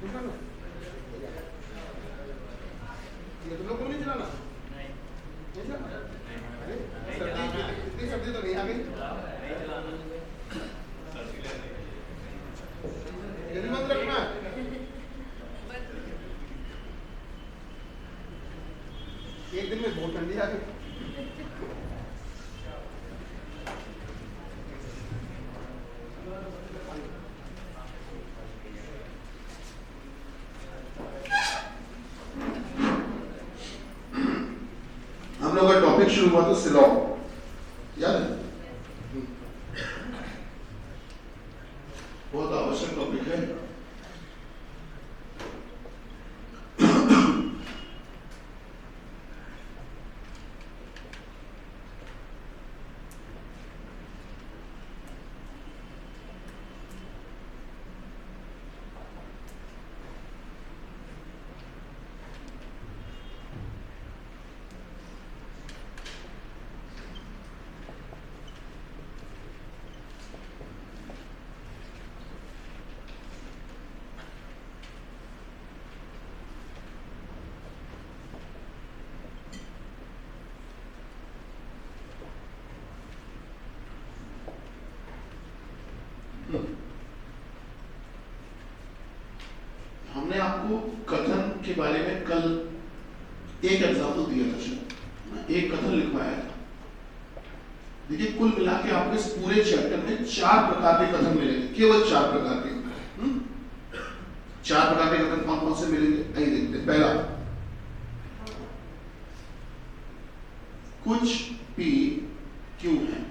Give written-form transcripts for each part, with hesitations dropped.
ये तुम लोग को नहीं चलाना? नहीं चलाना? अरे इतनी सर्दी तो नहीं आ गई। जल्दी मत रखना। एक दिन में बहुत ठंडी आ गई। हम लोग का टॉपिक शुरू हुआ था सिलॉन, याद है? बहुत आवश्यक टॉपिक है। हमने आपको कथन के बारे में कल एक एग्जाम्पल दिया था, शायद एक कथन लिखवाया था। देखिए, कुल मिला के आपको इस पूरे चैप्टर में 4 प्रकार के कथन मिलेंगे, केवल 4 प्रकार के। 4 प्रकार के कथन कौन कौन से मिलेंगे, आइए देखते हैं। पहला, कुछ भी क्यों है।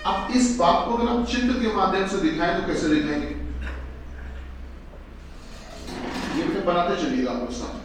अब इस बात को अगर आप चित्र के माध्यम से दिखाएं तो कैसे दिखाएंगे, ये भी बनाते चलिएगा आपके साथ।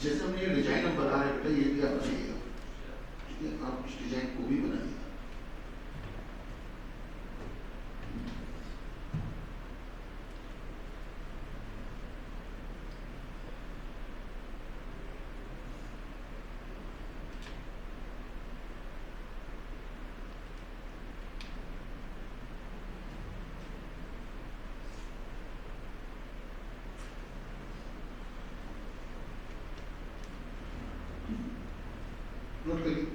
जैसे हमने ये डिजाइन हम बना रहे बेटा, ये भी आप बनाइएगा, ठीक है? आप इस डिजाइन को भी बनाइएगा। नोट करिए।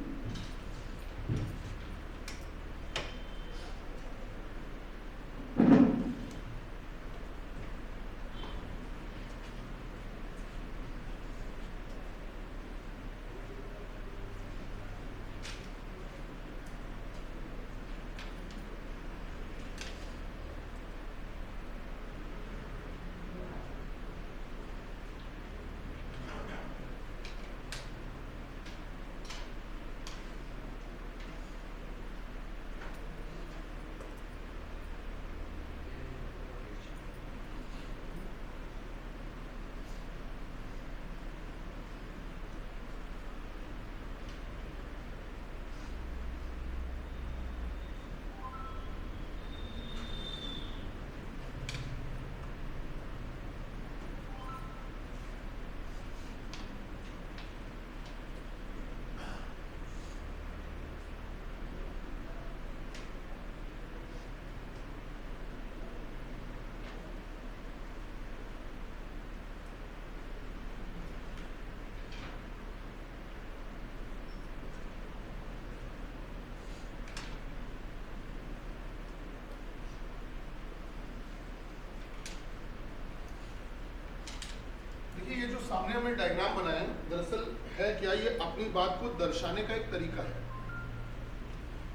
हमने डायग्राम बनाया, दरअसल है क्या, ये अपनी बात को दर्शाने का एक तरीका है।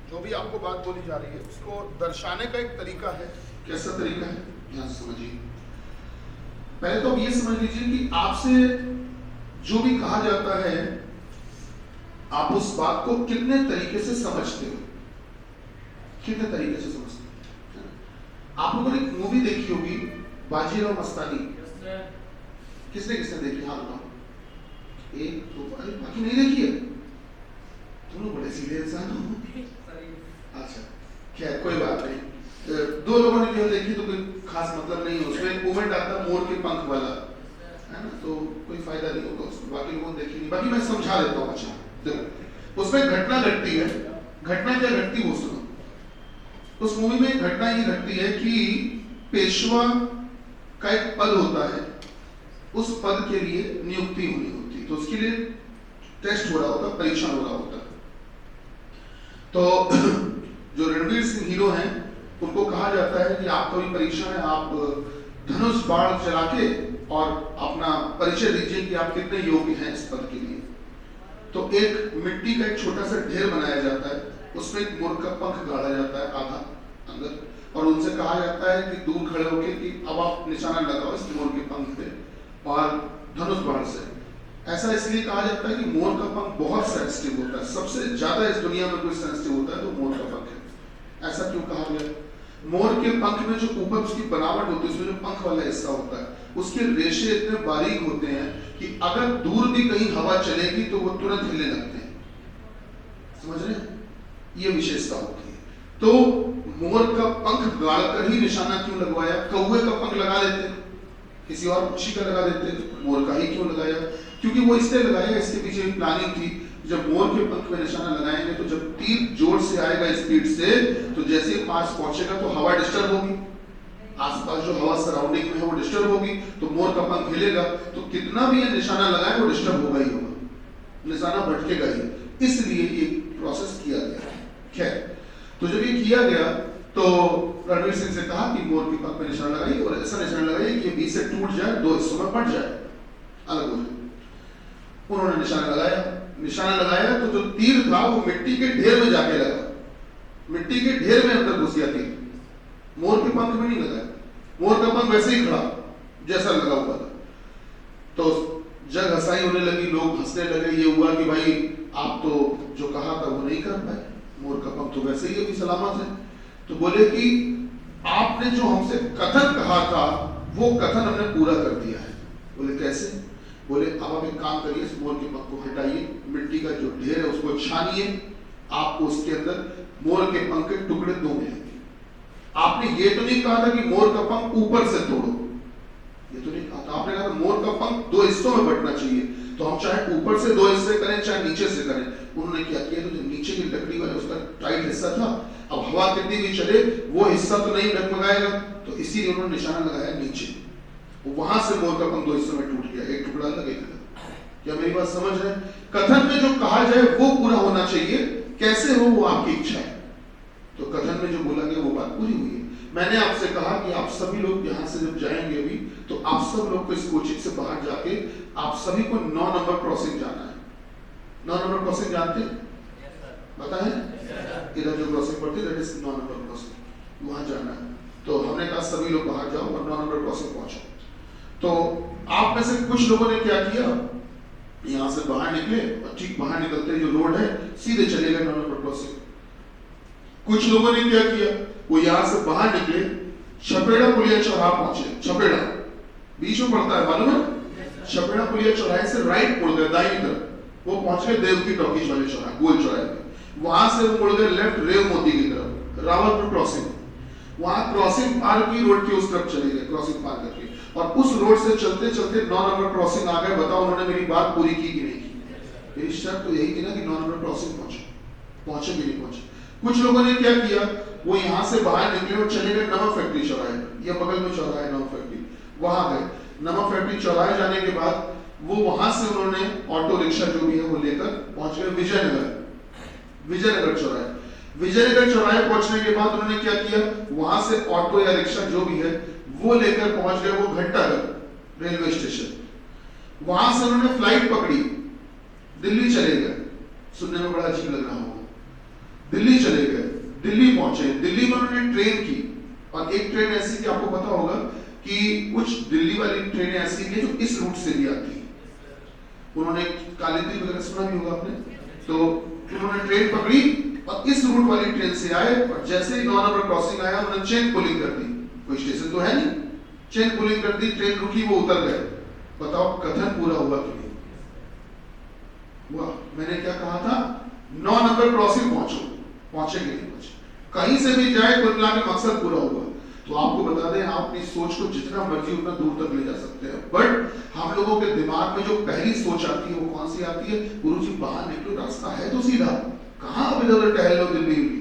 जो भी आपको बात बोली जा रही है उसको दर्शाने का एक तरीका है। कैसा तरीका है, ध्यान से समझिए। पहले तो आप ये समझ लीजिए कि आपसे जो भी कहा जाता है आप उस बात को कितने तरीके से समझते हो, कितने तरीके से समझते हो। आप लोगों ने एक मूवी देखी होगी बाजीराव मस्तानी, किसने किसने देखी, हाथ उठाओ। एक दो, अरे बाकी नहीं देखी है, तुम लोग बड़े सीधे इंसान हो। अच्छा खैर कोई बात नहीं, दो लोगों ने केवल देखी तो कोई खास मतलब नहीं है। उसमें एक मूवमेंट आता है मोर के पंख वाला, है ना, तो कोई फायदा नहीं होगा उसमें, बाकी लोगों ने देखी नहीं। बाकी मैं समझा देता हूँ। अच्छा देखो, उसमें घटना घटती है, घटना क्या घटती वो सुनो। उस मूवी में घटना ये घटती है कि पेशवा का एक पद होता है, उस पद के लिए नियुक्ति होनी होती है, तो उसके लिए टेस्ट हो रहा होता है, परीक्षण हो रहा होता है। तो जो रणवीर सिंह हीरो हैं उनको कहा जाता है कि आपका भी परीक्षण है, आप धनुष बाण चला के और अपना परिचय दीजिए कि आप कितने योग्य हैं इस पद के लिए। तो एक मिट्टी का एक छोटा सा ढेर बनाया जाता है, उसमें एक मोर का पंख गाड़ा जाता है आधा अंदर, और उनसे कहा जाता है कि दूर खड़े होकर कि अब आप निशाना लगाओ इस मोर के पंख पे और धनुष बाण से। ऐसा इसलिए कहा जाता है कि मोर का पंख बहुत सेंसिटिव होता है, सबसे ज्यादा इस दुनिया में कोई सेंसिटिव होता है तो मोर का पंख है। ऐसा क्यों कहा गया? मोर के पंख में जो ऊपर उसकी बनावट होती है, उसमें जो पंख वाला हिस्सा होता है, उसके रेशे इतने बारीक होते हैं कि अगर दूर भी कहीं हवा चलेगी तो वो तुरंत हिलने लगते हैं। समझ रहे हैं? ये विशेषता होती है। तो मोर का पंख गाड़कर ही निशाना क्यों लगवाया? कौवे का पंख लगा देते, किसी और पक्षी का लगा देते, मोर का ही क्यों लगाया? क्योंकि वो इसलिए लगाया, इसके पीछे एक प्लानिंग थी। जब मोर के पंख में निशाना लगाएंगे तो जब तीर जोर से आएगा स्पीड से, तो जैसे ही पास पहुंचेगा तो हवा डिस्टर्ब होगी, आसपास जो हवा सराउंडिंग में है वो डिस्टर्ब होगी, तो मोर का पंख हिलेगा, तो कितना भी ये निशाना लगाए वो डिस्टर्ब होगा ही होगा, निशाना भटकेगा ही। इसलिए ये प्रोसेस किया गया। खैर, तो जब ये किया गया तो रणवीर सिंह से कहा कि मोर के पंख में निशाना लगाइए और ऐसा निशाना लगाइए कि बीच से टूट जाए, दो हिस्सों में बट जाए, अलग हो जाए। उन्होंने निशाना लगाया, निशाना लगाया तो जो तीर था वो मिट्टी के ढेर में जाके लगा, मिट्टी के ढेर में अंदर घुस गया तीर, मोर के पंख में नहीं लगा। मोर का पंख वैसे ही खड़ा जैसा लगा हुआ था। तो जग हंसाई होने लगी, लोग हंसने लगे। ये हुआ कि भाई आप तो जो कहा था वो नहीं कर पाए, मोर का पंख तो वैसे ही अभी सलामत है। तो बोले कि आपने जो हमसे कथन कहा था वो कथन हमने पूरा कर दिया है। बोले कैसे? बोले अब आप एक काम करिए, इस मोर के पंख को हटाइए, मिट्टी का जो ढेर है उसको छानिए, आपको उसके अंदर मोर के पंख के टुकड़े दो मिलेंगे। आपने ये तो नहीं कहा था कि मोर का पंख ऊपर से तोड़ो, ये तो नहीं कहा था। आपने कहा था मोर का पंख दो हिस्सों में बंटना चाहिए, तो हम चाहे ऊपर से दो हिस्से करें चाहे नीचे से करें। उन्होंने क्या किया, तो जो नीचे की लकड़ी वाला उसका टाइट हिस्सा था, अब हवा कितनी भी चले वो हिस्सा तो नहीं डगमगाएगा, तो इसीलिए उन्होंने निशाना लगाया नीचे। वहां से मोर का पंख दो हिस्सों में टूट गया, एक टुकड़ा अलग एक अलग। क्या मेरी बात समझ रहे हैं? कथन में जो कहा जाए वो पूरा होना चाहिए, कैसे हो वो आपकी इच्छा है। तो कथन में जो बोला गया वो बात पूरी हुई है। मैंने आपसे कहा कि आप सभी लोग यहाँ से जब जाएंगे अभी, तो आप सब लोग को इस कोचिंग से बाहर जाके आप सभी को 9 नंबर क्रॉसिंग जाना है। 9 नंबर क्रॉसिंग जानते हैं? पता है? इधर जो क्रॉसिंग पड़ती है दैट इज 9 नंबर क्रॉसिंग, वहां जाना है। तो हमने कहा सभी लोग बाहर जाओ और 9 नंबर क्रॉसिंग पहुंचो। तो आप में से कुछ लोगों ने क्या किया, यहाँ से बाहर निकले और ठीक बाहर निकलते जो रोड है सीधे चले गए 9 नंबर क्रॉसिंग। कुछ लोगों ने क्या किया, वो यहाँ से बाहर निकले, छपेड़ा पुलिया चौराहा पहुंचे। छपेड़ा बीच में पड़ता है, मालूम है? छपेड़ा पुलिया चौराहे से राइट मुड़ गए दाईं तरफ, वो पहुंच गए देवकी टॉकीज वाले चौराहे, गोल चौराहे पे। वहां से वो मुड़ गए लेफ्ट रेव मोती की तरफ, रावलपुर क्रॉसिंग। वहां क्रॉसिंग पार की, रोड की उस तरफ चले गए क्रॉसिंग पार करके, और उस रोड से चलते चलते 9 नंबर क्रॉसिंग आ गए। बताओ उन्होंने मेरी बात पूरी की कि नहीं की? मेरी शर्त तो यही थी ना कि 9 नंबर क्रॉसिंग पहुंचे भी नहीं पहुंचे। कुछ लोगों ने क्या किया, वो यहाँ से बाहर निकले और चले गए नमक फैक्ट्री चौराहे, या बगल में चौराहा है नमक फैक्ट्री, वहां गए। नमक फैक्ट्री चौराहे जाने के बाद वो वहां से उन्होंने ऑटो रिक्शा जो भी है वो लेकर पहुंच गए विजयनगर चौराहे। विजयनगर चौराहे पहुंचने के बाद उन्होंने क्या किया, वहां से ऑटो या रिक्शा जो भी है वो लेकर पहुंच गए वो घंटाघर रेलवे स्टेशन। वहां से उन्होंने फ्लाइट पकड़ी, दिल्ली चले गए। सुनने में बड़ा अजीब लग रहा होगा, दिल्ली चले गए, दिल्ली पहुंचे, दिल्ली में उन्होंने ट्रेन की, और एक ट्रेन ऐसी कि आपको पता होगा कि कुछ दिल्ली वाली ट्रेनें ऐसी हैं जो इस रूट से भी आती है। उन्होंने कालिंदी वगैरह सुना भी होगा आपने, तो उन्होंने ट्रेन पकड़ी और इस रूट वाली ट्रेन से आए, और जैसे ही 9 नंबर क्रॉसिंग आया उन्होंने चेन पुलिंग कर दी, कोई स्टेशन तो है नहीं, चेन पुलिंग कर दी, ट्रेन रुकी, वो उतर गए। बताओ कथन पूरा हुआ कि नहीं हुआ? मैंने क्या कहा था, 9 नंबर क्रॉसिंग पहुंचो, पहुंचे कि नहीं पहुंचे? कहीं से भी जाए कुल मिला के मकसद पूरा हुआ। तो आपको बता दें, आप अपनी सोच को जितना मर्जी उतना दूर तक ले जा सकते हैं, बट हम लोगों के दिमाग में जो पहली सोच आती है वो कौन सी आती है? गुरुजी बाहर निकलो, रास्ता है तो सीधा, कहां अब इधर उधर टहल लो दिल्ली हुई।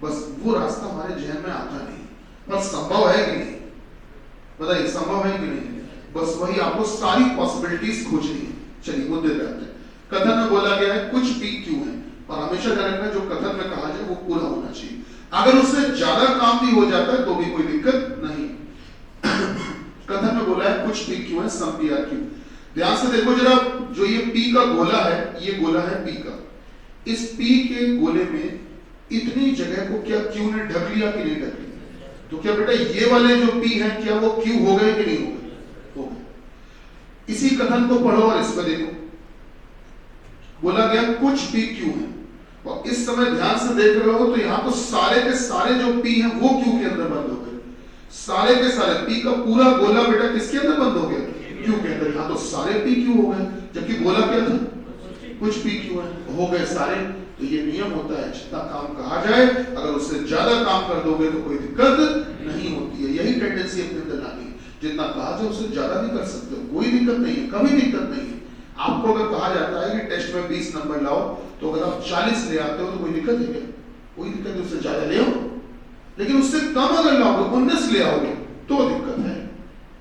बस वो रास्ता हमारे जहन में आता नहीं, पर संभव है कि नहीं? बताइए संभव है कि नहीं? बस वही आपको सारी पॉसिबिलिटीज खोजनी है। चलिए मुद्दे पे आते हैं। कथन में बोला गया है कुछ भी क्यों है, और हमेशा ध्यान रखना जो कथन में कहा जाए वो पूरा होना चाहिए। अगर उससे ज्यादा काम भी हो जाता है तो भी कोई दिक्कत नहीं। कथन में बोला है कुछ भी क्यों है, सम पी आर क्यों। ध्यान से देखो जरा, जो ये पी का गोला है, ये गोला है पी का। इस पी के गोले में इतनी जगह को क्या क्यू ने ढक लिया कि नहीं ढक लिया? तो क्या बेटा ये वाले जो पी हैं क्या वो क्यू हो गए कि नहीं हो गए? हो गए। इसी कथन को पढ़ो और इस पर देखो, बोला गया कुछ भी क्यू है, और इस समय ध्यान से देख रहे हो तो यहां तो सारे के सारे जो पी हैं वो क्यू के अंदर बंद हो गए। सारे के सारे पी का पूरा गोला बेटा किसके अंदर बंद हो गया? क्यू के अंदर। यहां तो सारे पी क्यू हो गए, जबकि गोला क्या था? कुछ पी क्यू है, हो गए सारे। तो ये नियम होता है, जितना काम कहा जाए अगर उससे ज्यादा काम कर दोगे तो कोई दिक्कत नहीं होती है। यही टेंडेंसी अपने अंदर लानी है, जितना कहा जाए उससे ज्यादा भी कर सकते हो, कोई दिक्कत नहीं है, कभी दिक्कत नहीं है। आपको अगर कहा जाता है कि टेस्ट में 20 नंबर लाओ, तो अगर आप 40 ले आते हो तो कोई दिक्कत है क्या? कोई दिक्कत नहीं, उससे ज्यादा ले आओ। लेकिन उससे कम अगर लाओगे, 19 ले आओगे तो दिक्कत है।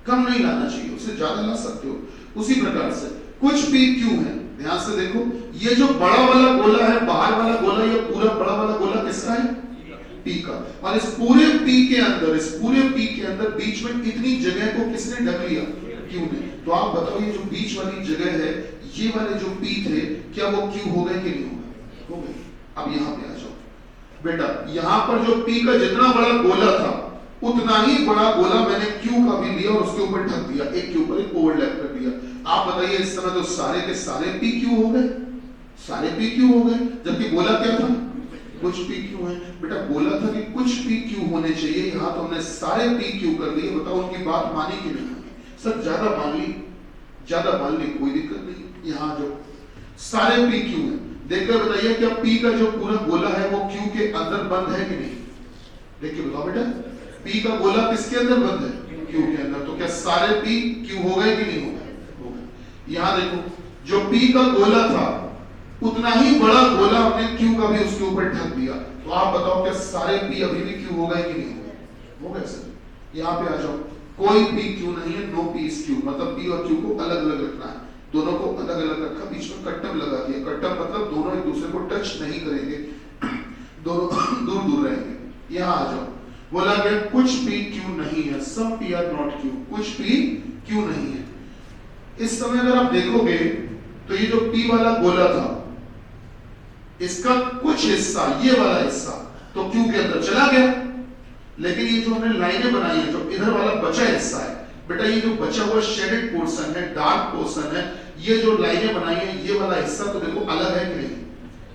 कम नहीं लाना चाहिए, उससे ज्यादा ला सकते हो। उसी प्रकार से कुछ भी क्यों है, ध्यान से देखो, ये जो बड़ा वाला गोला है, बाहर वाला गोला, ये पूरा बड़ा वाला गोला किसका है? पी का। और इस पूरे पी के अंदर, इस पूरे पी के अंदर बीच में इतनी जगह को किसने ढक लिया? क्यू ने। तो आप बताओ ये जो बीच वाली जगह है, ये वाले जो पी थे, क्या वो क्यू हो गए कि नहीं हो गए? हो गए। अब यहाँ पे आ जाओ बेटा, यहाँ पर जो पी का जितना बड़ा गोला था उतना ही बड़ा गोला मैंने क्यू का भी लिया और उसके ऊपर ढक दिया, एक के ऊपर एक ओवरलैप कर दिया। आप बताइए इस समय तो सारे के सारे पी क्यू हो गए, सारे पी क्यू हो गए, जबकि बोला क्या था? कुछ पी क्यू है। बेटा बोला था कि कुछ पी क्यू होने चाहिए, यहाँ तो हमने सारे पी क्यू कर दिए। बताओ उनकी बात मानी कि नहीं मानी? सर ज्यादा मान ली, ज्यादा मान ली, कोई दिक्कत नहीं। यहाँ जो सारे पी क्यू है, देखकर बताइए क्या पी का जो पूरा गोला है वो क्यू के अंदर बंद है कि नहीं? देखिए बताओ बेटा, पी का गोला किसके अंदर बंद है? क्यू के अंदर। तो क्या सारे पी क्यू हो गए कि नहीं हो गए? हो गए। यहाँ देखो, जो पी का गोला था उतना ही बड़ा गोला हमने क्यू का भी उसके ऊपर ढक दिया। तो आप बताओ क्या सारे पी अभी भी क्यू हो गए कि नहीं हो गए? हो गए सर। यहाँ पे आ जाओ, कोई पी क्यू नहीं है, नो पी इज क्यू, मतलब पी और क्यू को अलग अलग रखना है। दोनों को अलग अलग रखा, बीच में कट्टम लगा दिया। कट्टम मतलब दोनों एक दूसरे को टच नहीं करेंगे, दोनों दूर दूर रहेंगे। यहाँ आ जाओ, बोला गया कुछ पी क्यू नहीं है, some P R not Q, कुछ पी क्यू नहीं है। इस समय अगर आप देखोगे तो ये जो पी वाला गोला था, इसका कुछ हिस्सा, ये वाला हिस्सा तो क्यू के अंदर चला गया, लेकिन ये जो हमने लाइनें बनाई है, जो इधर वाला बचा हिस्सा है बेटा, ये जो बचा हुआ शेडेड पोर्शन है, डार्क पोर्शन है, ये जो लाइनें बनाई है, ये वाला हिस्सा तो देखो अलग है कि नहीं?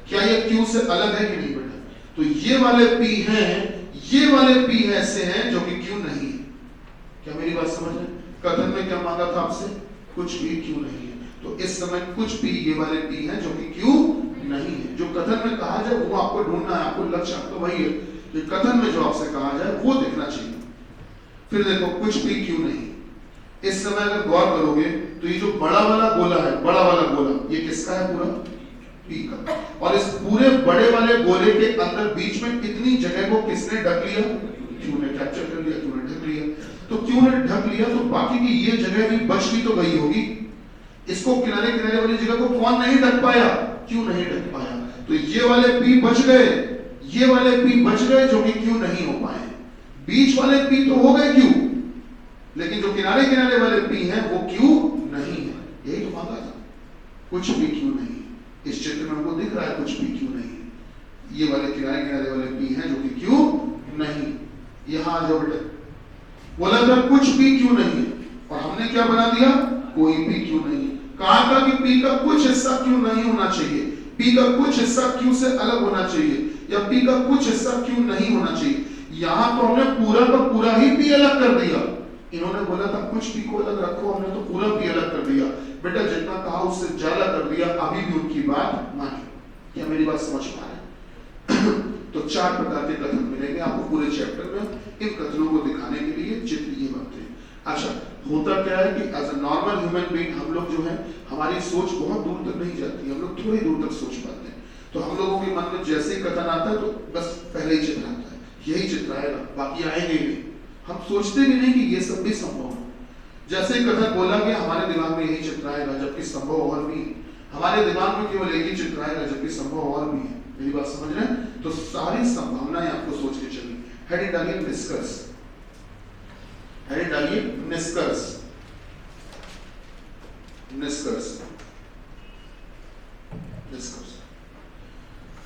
क्या ये क्यू से अलग है कि नहीं बेटा? तो ये वाले पी हैं, ये वाले पी ऐसे हैं जो कि क्यू नहीं है। क्या मेरी बात समझ रहे? कथन में क्या मांगा था आपसे? कुछ भी क्यू नहीं है। तो इस समय कुछ पी ये वाले पी हैं जो कि क्यू नहीं है। जो कथन में कहा जाए वो आपको ढूंढना है, आपको लक्ष्य आपको वही है, तो कथन में जो आपसे कहा जाए वो देखना चाहिए। फिर देखो कुछ भी क्यू नहीं। इस समय अगर गौर करोगे तो ये जो बड़ा वाला गोला है, बड़ा वाला गोला, ये किसका है? पूरा पी का। और इस पूरे बड़े वाले गोले के अंदर बीच में कितनी जगह को किसने ढक लिया? क्यू ने कैप्चर कर लिया, क्यू ने ढक लिया। तो क्यू ने ढक लिया तो बाकी की ये जगह भी बच भी तो गई होगी। इसको किनारे किनारे वाली जगह को कौन नहीं ढक पाया? क्यू नहीं ढक पाया। तो ये वाले पी बच गए, ये वाले पी बच गए जो कि क्यू नहीं हो पाए। बीच वाले पी तो हो गए क्यू, लेकिन जो किनारे किनारे वाले पी हैं वो क्यू नहीं है। यही तो मांगा कुछ भी क्यों नहीं। इस चित्र में हमको दिख रहा है कुछ भी क्यों नहीं। ये वाले किनारे किनारे वाले पी हैं जो कि क्यों नहीं। यहां आ जाओ बेटा, बोला था कुछ भी क्यों नहीं है और हमने क्या बना दिया, कोई भी क्यों नहीं। कहा था कि पी का कुछ हिस्सा क्यों नहीं होना चाहिए, पी का कुछ हिस्सा क्यों से अलग होना चाहिए, या पी का कुछ हिस्सा क्यों नहीं होना चाहिए। यहां तो हमने पूरा का पूरा ही पी अलग कर दिया। इन्होंने बोला था कुछ पी को अलग रखो, हमने तो पूरा पी अलग कर दिया। बेटा जितना कहा उससे ज्यादा कर दिया, अभी भी उनकी बात मानी। क्या मेरी बात समझ पा रहे हैं? तो 4 प्रकार के कथन मिलेंगे आपको पूरे चैप्टर में। इन कथनों को दिखाने के लिए चित्र ये बनते हैं। अच्छा, होता क्या है कि as a normal human being हम लोग जो है, हमारी सोच बहुत दूर तक नहीं जाती, हम लोग थोड़ी दूर तक सोच पाते हैं। तो हम लोगों के मन में जैसे ही कथन आता है तो बस पहले ही चित्र आता है, यही चित्र आएगा, बाकी आएंगे नहीं। हम सोचते भी नहीं कि ये सब भी संभव है। जैसे ही कथन बोला गया हमारे दिमाग में यही चित्र आएगा, जबकि संभव और भी है। हमारे दिमाग में केवल एक ही चित्र आएगा, जबकि संभव और भी है। मेरी बात समझ रहे हैं? तो सारी संभावनाएं आपको सोच के चलिए। हेडिंग डालिए निष्कर्ष, हेडिंग डालिए निष्कर्ष, निष्कर्ष, निष्कर्ष।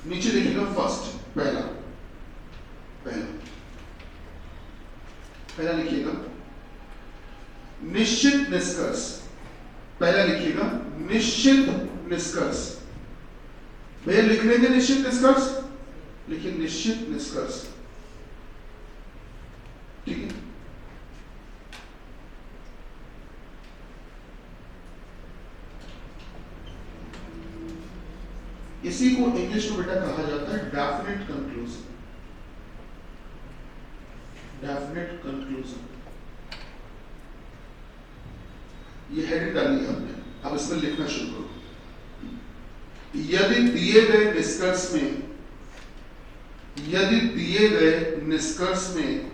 नीचे लिखिएगा फर्स्ट, पहला, पहला, पहला लिखिएगा निश्चित निष्कर्ष। पहला लिखिएगा निश्चित निष्कर्ष। भैया लिख लेंगे निश्चित निष्कर्ष, लिखिए निश्चित निष्कर्ष, ठीक है। इसी को इंग्लिश में बेटा कहा जाता है डेफिनेट कंक्लूजन, डेफिनेट कंक्लूजन। ये हेडिंग डाली हमने, अब इसमें लिखना शुरू करो। यदि दिए गए निष्कर्ष में, यदि दिए गए निष्कर्ष में,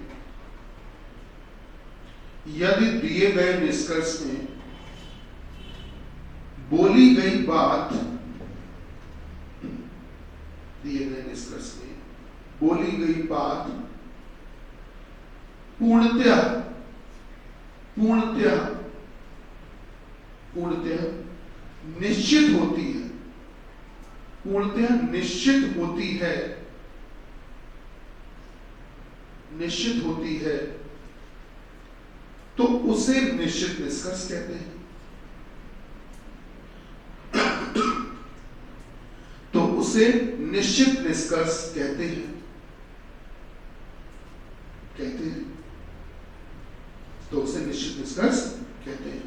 यदि दिए गए निष्कर्ष में बोली गई बात, दिए गए निष्कर्ष में बोली गई बात पूर्णतः, पूर्णतः, पूर्णतः निश्चित होती है, पूर्णतः निश्चित होती है, निश्चित होती है, तो उसे निश्चित निष्कर्ष कहते हैं। तो उसे निश्चित निष्कर्ष कहते हैं, कहते हैं, तो उसे निश्चित निष्कर्ष कहते हैं।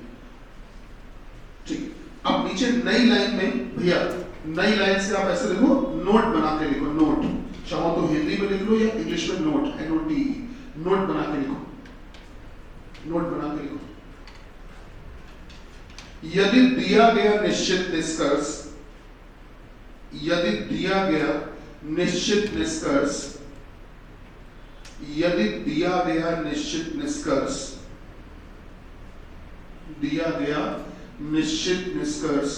ठीक, अब नीचे नई लाइन में भैया, नई लाइन से आप ऐसे लिखो, नोट बना के लिखो, नोट, चाहो तो हिंदी में लिख लो या इंग्लिश में नोट, NOT, नोट बना के लिखो, नोट बना के लिखो। यदि दिया गया निश्चित निष्कर्ष, यदि दिया गया निश्चित निष्कर्ष, यदि दिया गया निश्चित निष्कर्ष, दिया गया निश्चित निष्कर्ष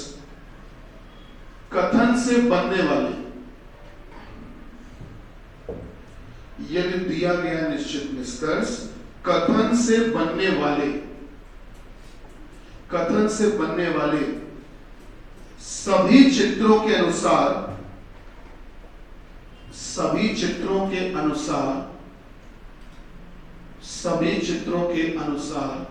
कथन से बनने वाले, यदि दिया गया निश्चित निष्कर्ष कथन से बनने वाले, कथन से बनने वाले सभी चित्रों के अनुसार, सभी चित्रों के अनुसार, सभी चित्रों के अनुसार,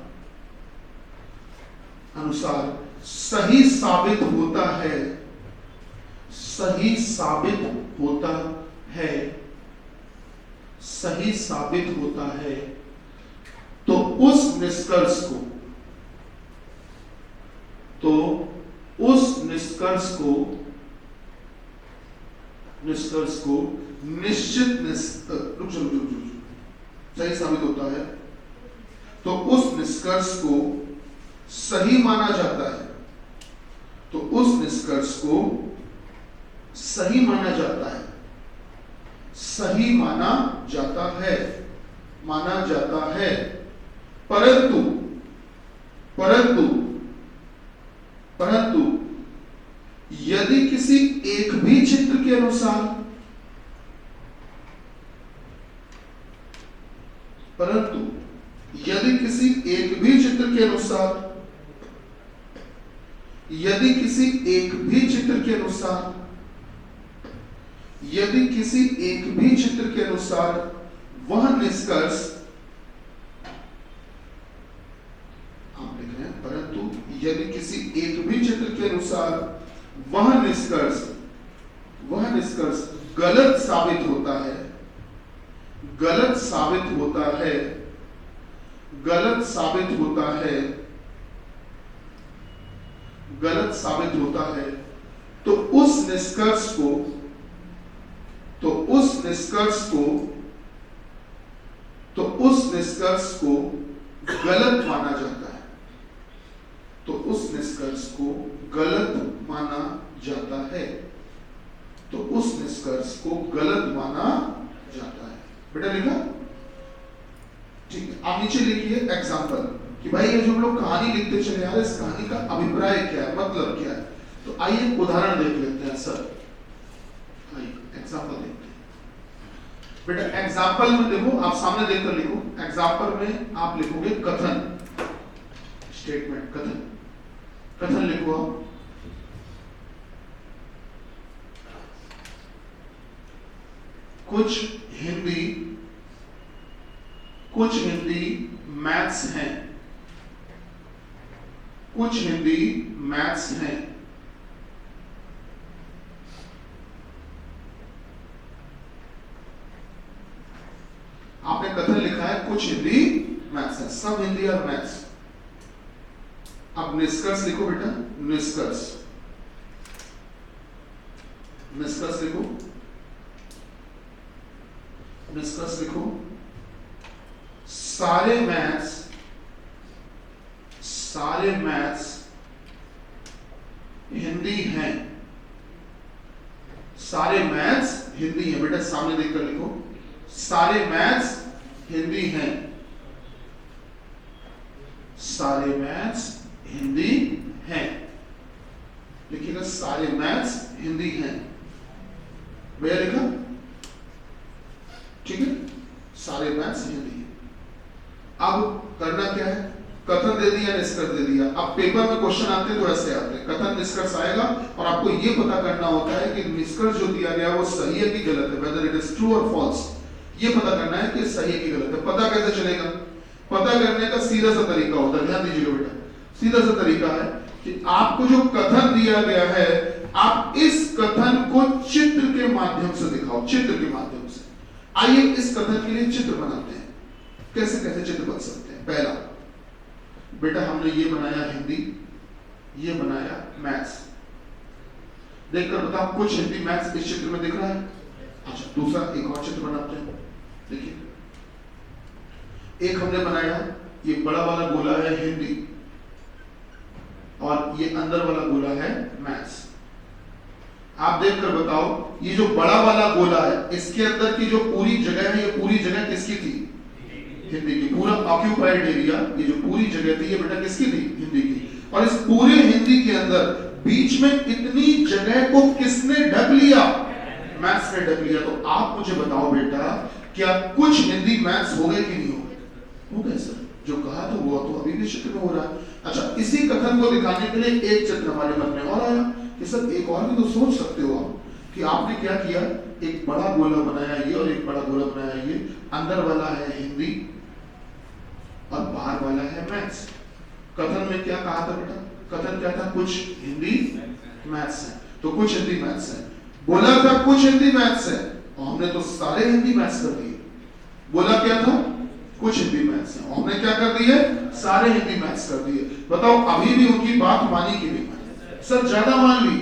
अनुसार सही साबित होता है, सही साबित होता है, सही साबित होता है, तो उस निष्कर्ष को, तो उस निष्कर्ष को, निष्कर्ष को निश्चित रुक सही साबित होता है, तो उस निष्कर्ष को सही माना जाता है, तो उस निष्कर्ष को सही माना जाता है, सही माना जाता है, माना जाता है। परंतु, परंतु, परंतु यदि किसी एक भी चित्र के अनुसार, परंतु यदि किसी एक भी चित्र के अनुसार यदि किसी एक भी चित्र के अनुसार, यदि किसी एक भी चित्र के अनुसार वह निष्कर्ष, आप लिख रहे हैं, परंतु यदि किसी एक भी चित्र के अनुसार वह निष्कर्ष गलत साबित होता है, गलत साबित होता है, गलत साबित होता है, गलत साबित होता है, तो उस निष्कर्ष को गलत माना जाता है, तो उस निष्कर्ष को गलत माना जाता है, तो उस निष्कर्ष को गलत माना जाता है। बेटा लिखा? ठीक है, आप नीचे लिखिए एग्जाम्पल कि भाई ये जो हम लोग कहानी लिखते चले आ रहे, इस कहानी का अभिप्राय क्या है, मतलब क्या है। तो आइए उदाहरण देख लेते हैं सर, आइए एग्जाम्पल देखते हैं। बेटा एग्जाम्पल में देखो, आप सामने देखकर लिखो। एग्जाम्पल में आप लिखोगे कथन, स्टेटमेंट, कथन लिखो आप। कुछ हिंदी मैथ्स हैं, कुछ हिंदी मैथ्स हैं। आपने कथन लिखा है कुछ हिंदी मैथ्स है, सब हिंदी और मैथ्स। अब निष्कर्ष लिखो बेटा, निष्कर्ष लिखो, निष्कर्ष लिखो। सारे मैथ्स हिंदी हैं, सारे मैथ्स हिंदी हैं। बेटा सामने देखकर लिखो, सारे मैथ्स हिंदी हैं, सारे मैथ्स हिंदी हैं। लिखिएगा सारे मैथ्स हिंदी हैं। भैया लिखा? ठीक है, सारे मैथ्स हिंदी है। अब करना क्या है, कथन दे दिया, निष्कर्ष दे दिया। अब पेपर में क्वेश्चन आते हैं तो ऐसे आते हैं, कथन निष्कर्ष आएगा और आपको ये पता करना होता है कि निष्कर्ष जो दिया गया वो सही है कि गलत है, वेदर इट इज ट्रू और फॉल्स। ये पता करना है कि सही है कि गलत है। पता कैसे चलेगा? पता करने का सीधा सा तरीका होता है, ध्यान दीजिएगा बेटा। सीधा सा तरीका है कि आपको जो कथन दिया गया है, आप इस कथन को चित्र के माध्यम से दिखाओ, चित्र के माध्यम से। आइए इस कथन के लिए चित्र बनाते हैं। कैसे कैसे चित्र बन सकते हैं? पहला बेटा हमने ये बनाया हिंदी, ये बनाया मैथ्स। देखकर बताओ कुछ हिंदी मैथ्स इस चित्र में दिख रहा है? अच्छा, दूसरा एक और चित्र बनाते हैं। देखिए, एक हमने बनाया, ये बड़ा वाला गोला है हिंदी और ये अंदर वाला गोला है मैथ्स। आप देखकर बताओ, ये जो बड़ा वाला गोला है, इसके अंदर की जो पूरी जगह है, ये पूरी जगह किसकी थी? हिंदी की। पूरा ऑक्यूपाइड एरिया, ये जो पूरी जगह थी, ये बेटा किसकी थी? हिंदी की। और इस पूरे हिंदी के अंदर बीच में इतनी जगह को किसने ढक लिया? मैथ्स ने ढक लिया। तो आप मुझे बताओ बेटा, क्या कुछ हिंदी मैथ्स हो गए कि नहीं हो गए? हो गए सर, जो कहा तो वो तो अभी भी चित्र में हो रहा है। अच्छा, इसी कथन को दिखाने के लिए एक चित्र हमारे मन में और आया कि सर एक और भी तो सोच सकते हो आप कि आपने क्या किया, एक बड़ा गोला बनाया ये और एक बड़ा गोला बनाया ये। अंदर वाला है हिंदी और बाहर वाला है मैथ्स। कथन में क्या कहा था बेटा? कथन क्या था? कुछ हिंदी मैथ्स है, तो कुछ हिंदी मैथ्स है। बोला था कुछ हिंदी मैथ्स है और हमने तो सारे हिंदी मैथ्स कर दिए। बोला क्या था? कुछ हिंदी मैथ्स है और हमने क्या कर दिए? सारे हिंदी मैथ्स कर दिए। बताओ अभी भी उनकी बात मानी कि नहीं मानी? सर ज्यादा मान ली,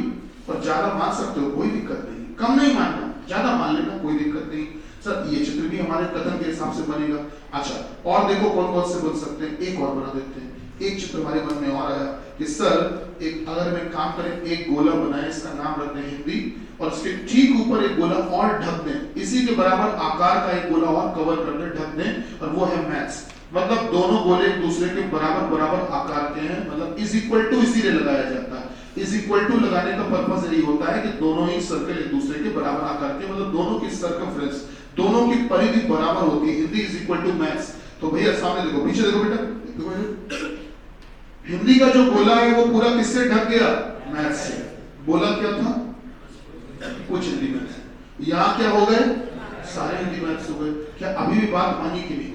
पर ज्यादा मान सकते हो, कोई दिक्कत नहीं। कम नहीं मानना, ज्यादा मान लेना, कोई दिक्कत नहीं। सर ये चित्र भी हमारे कथन के हिसाब से बनेगा। अच्छा, और देखो कौन कौन से बन सकते हैं, एक और बना देते हैं। एक चित्र हमारे मन में और आया कि सर एक अगर हम एक काम करें, एक गोला बनाए, इसका नाम रख दें हिंदी और उसके ठीक ऊपर एक गोला और ढक दें, इसी के बराबर आकार का एक गोला और कवर कर दें, ढक दें, और वो है मैथ्स। मतलब दोनों गोले एक दूसरे के बराबर बराबर आकार के हैं, मतलब इज इक्वल टू इसीलिए लगाया जाता है। इज इक्वल टू लगाने का पर्पस यही होता है कि दोनों ही सर्कल एक दूसरे के बराबर आकार के, मतलब दोनों की सर्कमफ्रेंस, दोनों की परिधि बराबर होती है। Hindi is equal to maths. तो भैया सामने देखो, पीछे देखो बेटा, हिंदी का जो गोला है वो पूरा किससे ढक गया? मैथ से। बोला क्या था? कुछ हिंदी मैथ। यहाँ क्या हो गए? सारे हिंदी मैथ्स हो गए। क्या अभी भी बात मानी कि नहीं?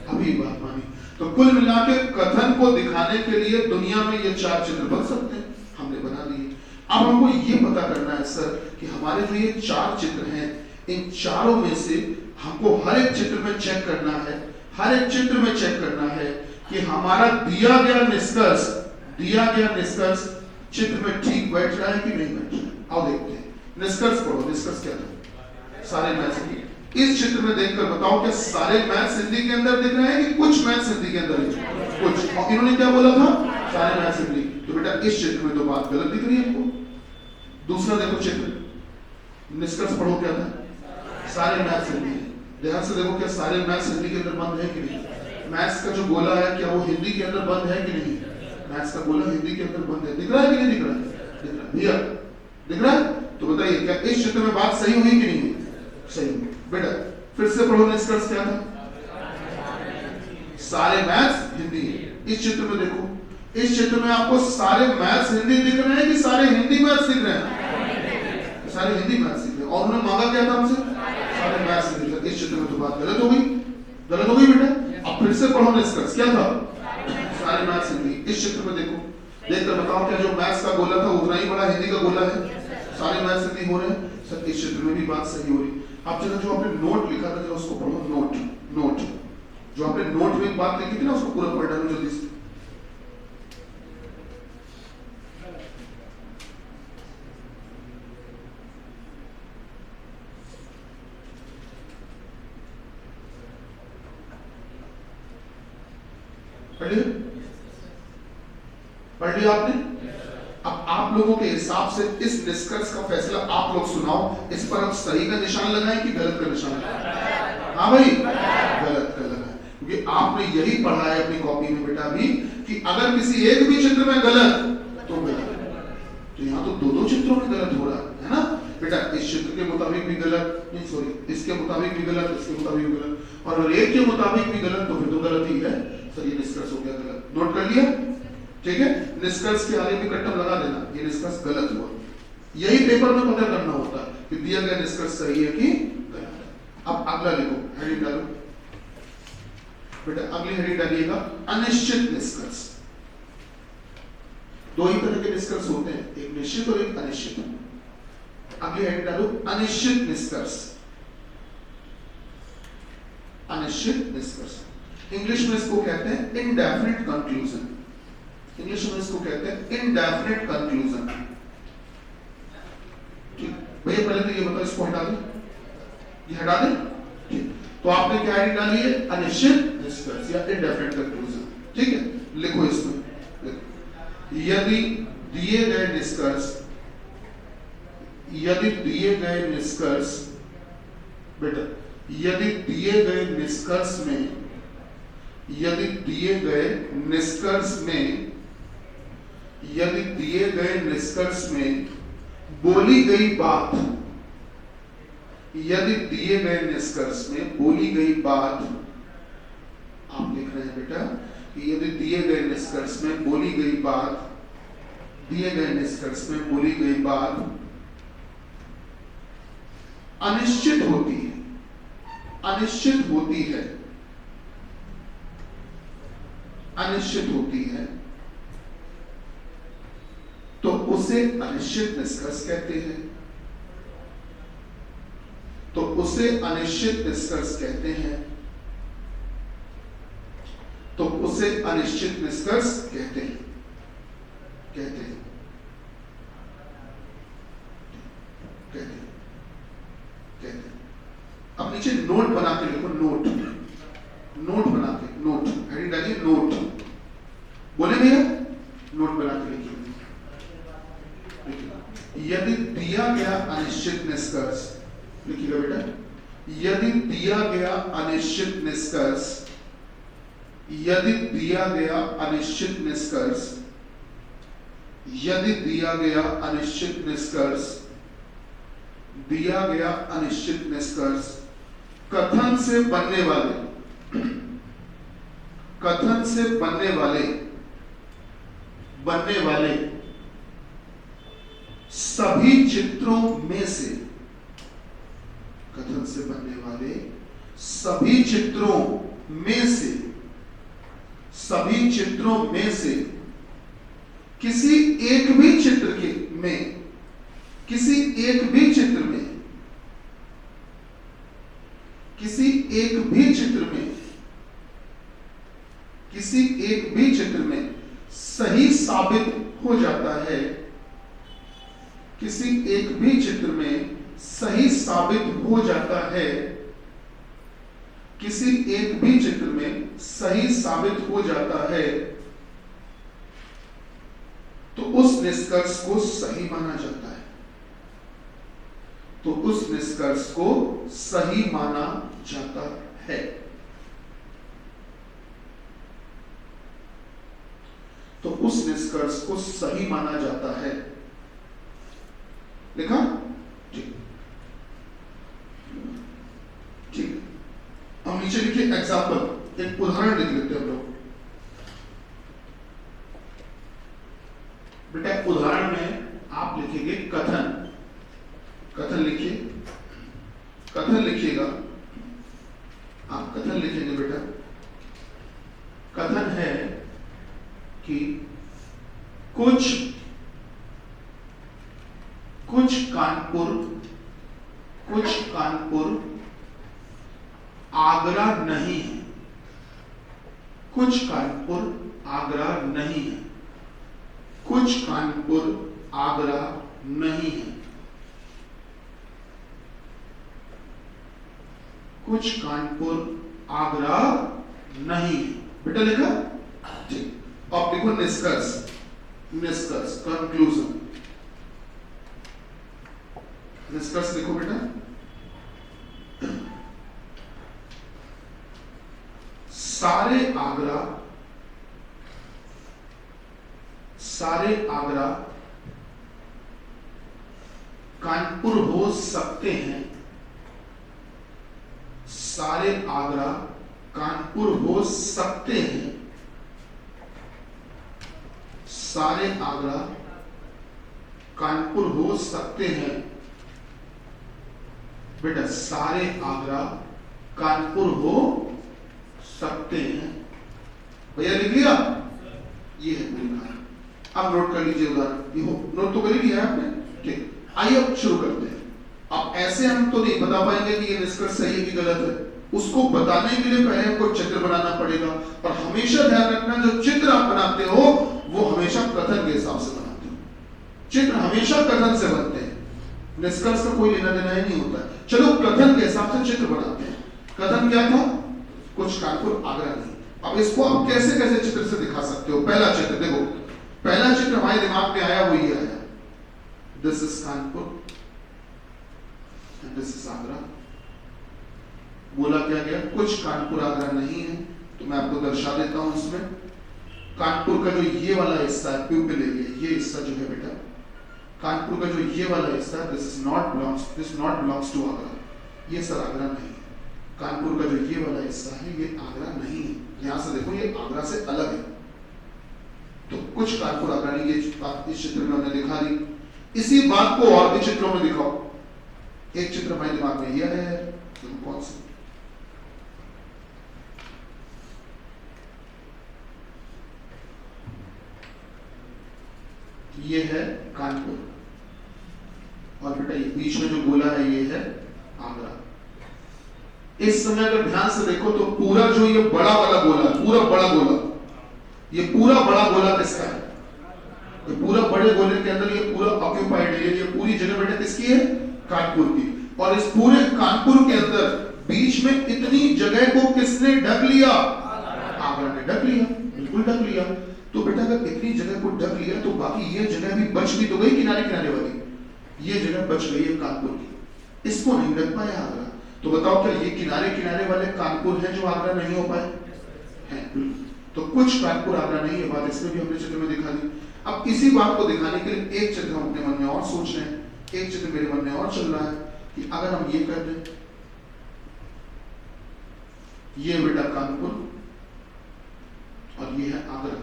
अभी भी बात मानी। तो कुल मिला के कथन को दिखाने के लिए दुनिया में ये 4 चित्र बन सकते हैं, हमने बना दिए। अब हमको ये पता करना है सर कि हमारे जो ये 4 चित्र हैं, इन चारों में से हमको हर एक चित्र में चेक करना है, हर एक चित्र में चेक करना है कि हमारा दिया गया निष्कर्ष चित्र में ठीक बैठ रहा है कि नहीं बैठ रहा है। आओ देखते हैं। निष्कर्ष पढ़ो। निष्कर्ष क्या था? सारे मैथ्स हिंदी। इस चित्र में देखकर बताओ कि सारे मैथ्स हिंदी के अंदर दिख रहे हैं कि कुछ मैथ्स हिंदी के अंदर है? कुछ। और इन्होंने क्या बोला था? सारे मैथ्स हिंदी। तो बेटा इस चित्र में तो बात गलत दिख रही है हमको। दूसरा देखो चित्र, निष्कर्ष पढ़ो क्या था? सारे मैथ्स हिंदी है। ध्यान से देखो क्या सारे मैथ्स हिंदी के अंदर बंद है कि नहीं? मैथ्स का जो गोला है क्या वो हिंदी के अंदर बंद है कि नहीं? मैथ्स का गोला हिंदी के अंदर बंद है। दिख रहा है कि नहीं दिख रहा है? दिख रहा है भैया, दिख रहा है? तो बताइए क्या इस चित्र में बात सही हुई कि नहीं हुई? सही हुई। बेटा फिर से पढ़ो। निष्कर्ष क्या था? सारे मैथ्स हिंदी है। इस चित्र में देखो, इस चित्र में आपको सारे मैथ्स हिंदी दिख रहे हैं कि सारे हिंदी मैथ्स दिख रहे हैं? सारे हिंदी मैथ्स दिख रहे हैं। और उन्होंने मांगा क्या था हमसे? सारे मैथ्स हिंदी। इस चित्र में तो बात गलत हो गई, गलत हो गई बेटा। अब फिर से पढ़ो। निष्कर्ष क्या था? सारे मैथ्स हिंदी। इस चित्र में देखो, देखकर बताओ क्या जो मैथ्स का गोला था उतना ही बड़ा हिंदी का गोला है? सारे मैथ्स हिंदी हो रहे हैं सर। इस चित्र में भी बात सही हो रही। अब जरा जो आपने नोट लिखा था जरा उसको पढ़ो। नोट जो आपने नोट में एक बात लिखी थी ना उसको पूरा पढ़ डालो जल्दी से। पढ़ लिया आपने? अब आप लोगों के हिसाब से इस निष्कर्ष का फैसला आप लोग सुनाओ। इस पर हम सही का निशान लगाएं कि गलत का निशान लगाएं? हाँ भाई, गलत का लगाएं, क्योंकि आपने यही पढ़ा है अपनी कॉपी में बेटा भी कि अगर किसी एक भी चित्र में गलत तो गलत। तो यहाँ तो दो चित्रों में गलत हो रहा है ना बेटा। इस चित्र के मुताबिक भी गलत, नहीं सॉरी, इसके मुताबिक भी गलत, इसके मुताबिक भी गलत, और एक के मुताबिक भी गलत, तो फिर तो गलत ही है सर। ये निष्कर्ष हो गया गलत। नोट कर लिया? ठीक है। निष्कर्ष के आगे भी कट्टम लगा देना, ये निष्कर्ष गलत हुआ। यही पेपर में पता करना होता है कि दिया गया निष्कर्ष सही है कि गलत है। अब अगला लिखो, हेडिंग डालो बेटा। अगली हेडिंग डालिएगा अनिश्चित निष्कर्ष। दो ही तरह के निष्कर्ष होते हैं, एक निश्चित और एक अनिश्चित। अगली हेडिंग डालो अनिश्चित निष्कर्ष। अनिश्चित निष्कर्ष इंग्लिश में इसको कहते हैं इनडेफिनिट कंक्लूजन। इंग्लिश में इसको कहते हैं इनडेफिनिट कंक्लूजन। ठीक भैया, पहले तो ये बताओ, इसको हटा दें, ये हटा दें। ठीक, तो आपने क्या हेडिंग डाली है? अनिश्चित निष्कर्ष या इनडेफिनिट कंक्लूजन। ठीक है, लिखो इसमें, लिखो। यदि दिए गए निष्कर्ष, यदि दिए गए निष्कर्ष बेटा, यदि दिए गए निष्कर्ष में, यदि दिए गए निष्कर्ष में, यदि दिए गए निष्कर्ष में बोली गई बात, यदि दिए गए निष्कर्ष में बोली गई बात, आप लिख रहे हैं बेटा कि यदि दिए गए निष्कर्ष में बोली गई बात, दिए गए निष्कर्ष में बोली गई बात अनिश्चित होती है, अनिश्चित होती है, अनिश्चित होती है, तो उसे अनिश्चित निष्कर्ष कहते हैं। तो उसे अनिश्चित निष्कर्ष कहते हैं। तो उसे अनिश्चित निष्कर्ष कहते हैं, कहते हैं, कहते हैं, कहते हैं। अब नीचे नोट बना के लिखो, नोट, नोट बना के, नोट हेडिंग डालिए नोट। बोले भैया, नोट बना के लिखिए। यदि दिया गया अनिश्चित निष्कर्ष, लिखिएगा बेटा, यदि दिया गया अनिश्चित निष्कर्ष, यदि दिया गया अनिश्चित निष्कर्ष, यदि दिया गया अनिश्चित निष्कर्ष, दिया गया अनिश्चित निष्कर्ष कथन से बनने वाले, कथन से बनने वाले, बनने वाले सभी चित्रों में से, कथन से बनने वाले सभी चित्रों में से, सभी चित्रों में से किसी एक भी चित्र के में, किसी एक भी चित्र में, किसी एक भी चित्र में, किसी एक भी चित्र में सही साबित हो जाता है, किसी एक भी चित्र में सही साबित हो जाता है, किसी एक भी चित्र में सही साबित हो जाता है, तो उस निष्कर्ष को सही माना जाता है, तो उस निष्कर्ष को सही माना जाता है। तो उस निष्कर्ष को सही माना जाता है। लिखा? ठीक ठीक। हम नीचे लिखिए एग्जाम्पल, एक उदाहरण लिख लेते हैं हम लोग। बेटा उदाहरण में आप लिखेंगे कथन, कथन लिखिए, कथन लिखिएगा, आप कथन लिखेंगे बेटा। कथन है कि कुछ कानपुर आगरा नहीं है, कुछ कानपुर आगरा नहीं है, कुछ कानपुर आगरा नहीं है, कुछ कानपुर आगरा नहीं है। बेटा लिखा? ठीक। अब लिखो निष्कर्ष, निष्कर्ष कंक्लूजन, निष्कर्ष लिखो बेटा। सारे आगरा कानपुर हो सकते हैं, सारे आगरा कानपुर हो सकते हैं, सारे आगरा कानपुर हो सकते हैं। बेटा सारे आगरा कानपुर हो सकते हैं। भैया लिख लिया? ये है लिखा। अब नोट कर लीजिए उदाहरण। ये नोट तो कर ही लिया आपने? ठीक। आइए अब शुरू करते हैं। अब ऐसे हम तो नहीं बता पाएंगे कि ये निष्कर्ष सही है कि गलत है, उसको बताने के लिए पहले हमको चित्र बनाना पड़ेगा। और हमेशा ध्यान रखना, जो चित्र आप बनाते हो वो हमेशा कथन के हिसाब से बनाते हो। चित्र हमेशा कथन से बनते हैं, निष्कर्ष का कोई लेना देना ही नहीं होता। चलो कथन के हिसाब से चित्र बनाते हैं। कथन क्या था? कुछ कानपुर आगरा नहीं। अब इसको आप कैसे कैसे चित्र से दिखा सकते हो? पहला चित्र देखो, पहला चित्र हमारे दिमाग में आया वो ये आया, this is Kanpur and this is Agra. बोला क्या गया? कुछ कानपुर आगरा नहीं है। तो मैं आपको दर्शा देता हूं इसमें। कानपुर का जो ये वाला हिस्सा है, प्यूपिल एरिया, ये हिस्सा जो है बेटा, कानपुर का जो ये वाला हिस्सा, this not belongs to Agra. ये सर आगरा नहीं है। कानपुर का जो ये वाला हिस्सा है ये आगरा नहीं है। यहां से देखो ये आगरा से अलग है। तो कुछ कानपुर आगरा नहीं, ये बात इस चित्र में हमने दिखा दी। इसी बात को और भी चित्रों में दिखाओ। एक चित्र हमारे दिमाग में ये है, कौन सा? ये है कानपुर, और बेटा ये बीच में जो गोला है ये है आगरा। इस समय अगर ध्यान से देखो तो पूरा जो ये बड़ा वाला गोला है, पूरा बड़ा गोला, ये पूरा बड़ा गोला किसका है? ये पूरा बड़े गोले के अंदर ये पूरा ऑक्यूपाइड है, ये पूरी जगह बेटा किसकी है? कानपुर की। और इस पूरे कानपुर के अंदर बीच में इतनी जगह को किसने ढक लिया? आगरा ने ढक लिया, बिल्कुल ढक लिया। तो बेटा अगर इतनी जगह को ढक लिया तो बाकी ये जगह भी बच भी तो गई, किनारे किनारे वाली ये जगह बच गई है कानपुर की। इसको नहीं ढक पाया आगरा। तो बताओ क्या ये किनारे किनारे वाले कानपुर हैं जो आगरा नहीं हो पाए हैं? तो कुछ कानपुर आगरा नहीं है, बात इसमें भी हमने चित्र में दिखा दी। अब इसी बात को दिखाने के लिए एक चित्र हम अपने मन में और सोच रहे हैं, एक चित्र मेरे मन में और चल रहा है कि अगर हम ये कर दें, ये बेटा कानपुर और ये है आगरा।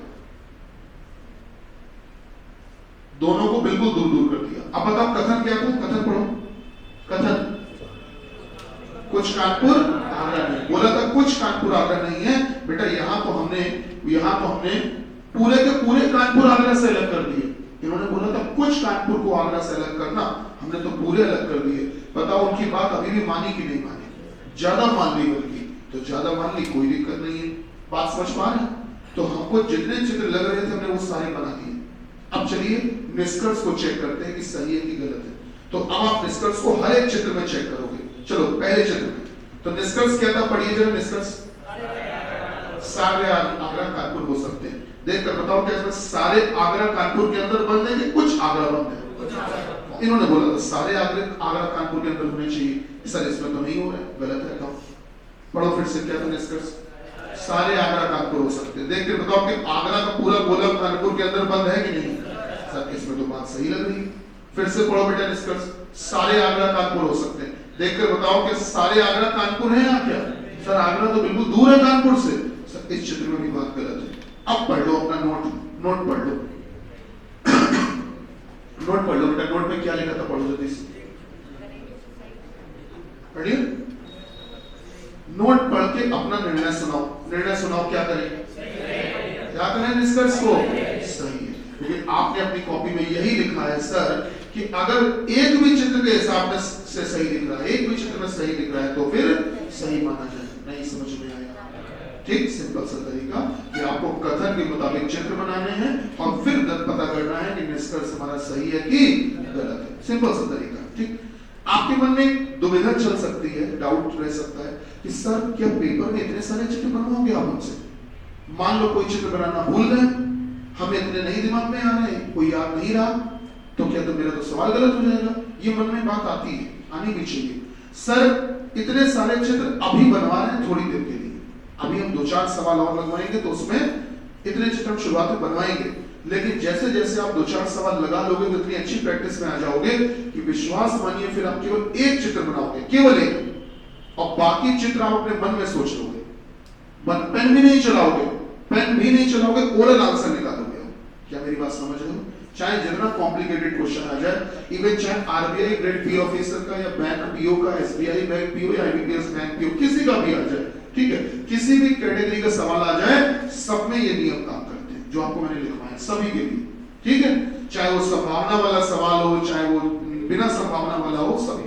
दोनों को बिल्कुल दूर दूर कर दिया। अब बताओ कथन क्या था? कथन पढ़ो। कथन कुछ कानपुर आगरा नहीं, बोला था कुछ कानपुर आगरा नहीं है बेटा। यहाँ तो हमने पूरे के पूरे कानपुर आगरा से अलग कर दिए। इन्होंने बोला था कुछ कानपुर को आगरा से अलग करना, हमने तो पूरे अलग कर दिए। बताओ उनकी बात अभी भी मानी कि नहीं मानी? ज्यादा मान ली, बल्कि तो ज्यादा मान ली, कोई दिक्कत नहीं है। बात समझ पा रहे? तो हमको जितने चित्र लग रहे थे हमने वो सारे बना दिए। अब चलिए निष्कर्ष को चेक करते हैं कि सही है कि गलत है। तो अब आप निष्कर्ष को हर एक चित्र में चेक करोगे। चलो पहले चित्र में तो निष्कर्ष क्या था? पढ़िए जरा निष्कर्ष। सारे आगरा कानपुर हो सकते हैं। देखकर बताओ क्या इसमें सारे आगरा कानपुर के अंदर बंद है कि कुछ आगरा बंद है? इन्होंने बोला था सारे आगरा कानपुर के अंदर होने चाहिए। सर इसमें तो नहीं हो रहा है, गलत है। बताओ पढ़ो फिर से, क्या था निष्कर्ष? सारे आगरा कानपुर हो सकते हैं। देख के बताओ कि आगरा का पूरा गोला कानपुर के अंदर बंद है कि नहीं? सर इसमें तो बात सही लग रही है। फिर से पढ़ो बेटा निष्कर्ष, सारे आगरा कानपुर हो सकते हैं। देखकर बताओ कि सारे आगरा कानपुर है या क्या? सर आगरा तो बिल्कुल दूर है कानपुर से। सर इस चित्र में भी बात गलत है। अब पढ़ लो अपना नोट पढ़ लो। नोट पढ़ लो बेटा, नोट में क्या लिखा था पढ़ो जल्दी से, पढ़िए। नोट पढ़ के अपना निर्णय सुनाओ। निर्णय सुनाओ, क्या करें? क्या करें? निष्कर्ष को सही है, लेकिन आपने अपनी कॉपी में यही लिखा है सर कि अगर एक भी चित्र के हिसाब से सही दिख रहा है, एक भी चित्र में सही दिख रहा है तो फिर सही माना जाए। नहीं समझ में आया? ठीक, सिंपल सा तरीका कि आपको कथन के मुताबिक चित्र बनाने हैं और फिर पता करना है कि निष्कर्ष हमारा सही है कि गलत है। सिंपल सा तरीका। ठीक, आपके मन में दुविधा चल सकती है, डाउट रह सकता है कि सर क्या पेपर में इतने सारे चित्र बनवाओगे आप हमसे? मान लो कोई चित्र बनाना भूल गए, हमें इतने नहीं दिमाग में आ रहे, कोई याद नहीं रहा, तो क्या तो मेरा तो सवाल गलत हो जाएगा? ये मन में बात आती है, आनी भी चाहिए। सर इतने सारे चित्र अभी बनवा रहे हैं थोड़ी देर के लिए, अभी हम 2-4 सवाल और लगवाएंगे तो उसमें इतने चित्र हम शुरुआत में बनवाएंगे। लेकिन जैसे जैसे आप 2-4 सवाल लगा लोगे तो इतनी अच्छी प्रैक्टिस में आ जाओगे कि विश्वास मानिए फिर आप केवल एक चित्र बनाओगे, केवल एक, और बाकी चित्र आप अपने मन में सोच लोगे। पेन भी नहीं चलाओगे, ओरल आंसर निकालोगे। क्या मेरी बात समझ रहे हो? चाहे जितना कॉम्प्लिकेटेड क्वेश्चन आ जाए, इवन चाहे आरबीआई ग्रेड पी ऑफिसर का या बैंक पीओ का, एसबीआई बैंक पीओ या आईबीपीएस बैंक पीओ, किसी का भी आ जाए, ठीक है, किसी भी कैटेगरी का सवाल आ जाए, सब में ये नियम काम करते हैं जो आपको मैंने लिखवाया, सभी के लिए। ठीक है, चाहे वो संभावना वाला सवाल हो, चाहे वो बिना संभावना वाला हो, सभी।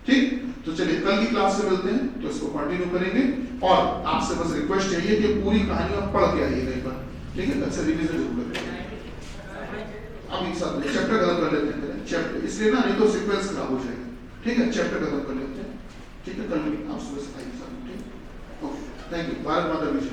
ठीक, तो चलिए कल की क्लास में मिलते हैं, तो इसको कंटिन्यू करेंगे। और आपसे बस रिक्वेस्ट यही है कि पूरी कहानी आप पढ़ के आइएगा एक बार, ठीक है, अच्छा रिवीजन जरूर करेंगे। अब एक साथ चैप्टर खत्म कर लेते हैं, चैप्टर इसलिए ना, नहीं तो सीक्वेंस खराब हो जाएगा। ठीक है, चैप्टर खत्म कर लेते हैं, ठीक है, कल आप सुबह से आइए। ठीक, ओके, थैंक यू। भारत माता की जय।